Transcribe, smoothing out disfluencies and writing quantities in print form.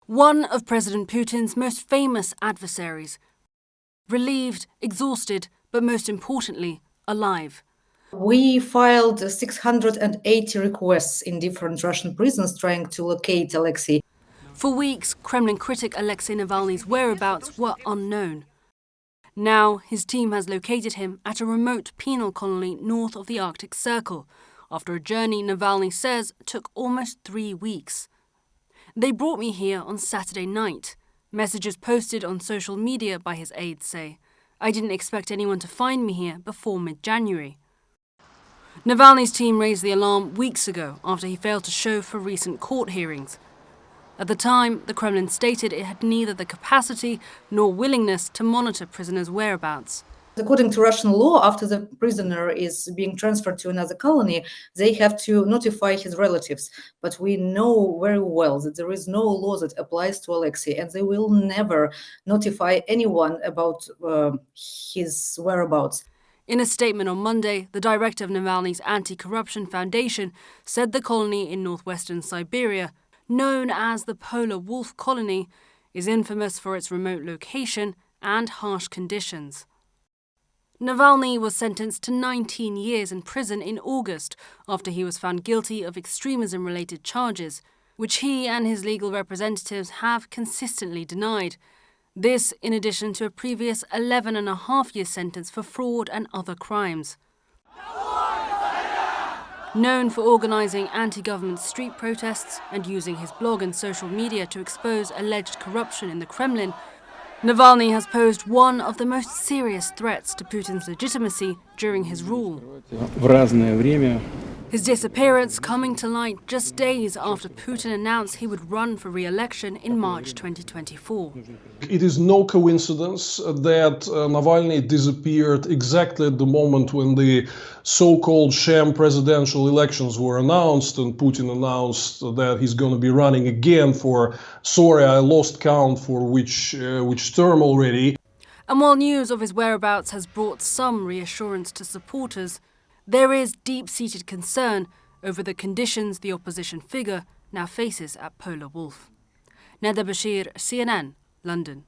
One of President Putin's most famous adversaries. Relieved, exhausted, but most importantly, alive. We filed 680 requests in different Russian prisons trying to locate Alexei. For weeks, Kremlin critic Alexei Navalny's whereabouts were unknown. Now, his team has located him at a remote penal colony north of the Arctic Circle, after a journey Navalny says took almost 3 weeks. They brought me here on Saturday night. Messages posted on social media by his aides say, "I didn't expect anyone to find me here before mid-January." Navalny's team raised the alarm weeks ago after he failed to show for recent court hearings. At the time, the Kremlin stated it had neither the capacity nor willingness to monitor prisoners' whereabouts. According to Russian law, after the prisoner is being transferred to another colony, they have to notify his relatives. But we know very well that there is no law that applies to Alexei, and they will never notify anyone about his whereabouts. In a statement on Monday, the director of Navalny's anti-corruption foundation said the colony in northwestern Siberia, known as the Polar Wolf Colony, is infamous for its remote location and harsh conditions. Navalny was sentenced to 19 years in prison in August after he was found guilty of extremism-related charges, which he and his legal representatives have consistently denied. This in addition to a previous 11.5-year sentence for fraud and other crimes. Known for organising anti-government street protests and using his blog and social media to expose alleged corruption in the Kremlin, Navalny has posed one of the most serious threats to Putin's legitimacy during his rule. His disappearance coming to light just days after Putin announced he would run for re-election in March 2024. It is no coincidence that Navalny disappeared exactly at the moment when the so-called sham presidential elections were announced and Putin announced that he's going to be running again for, sorry, I lost count for which term already. And while news of his whereabouts has brought some reassurance to supporters, there is deep-seated concern over the conditions the opposition figure now faces at Polar Wolf. Neda Bashir, CNN, London.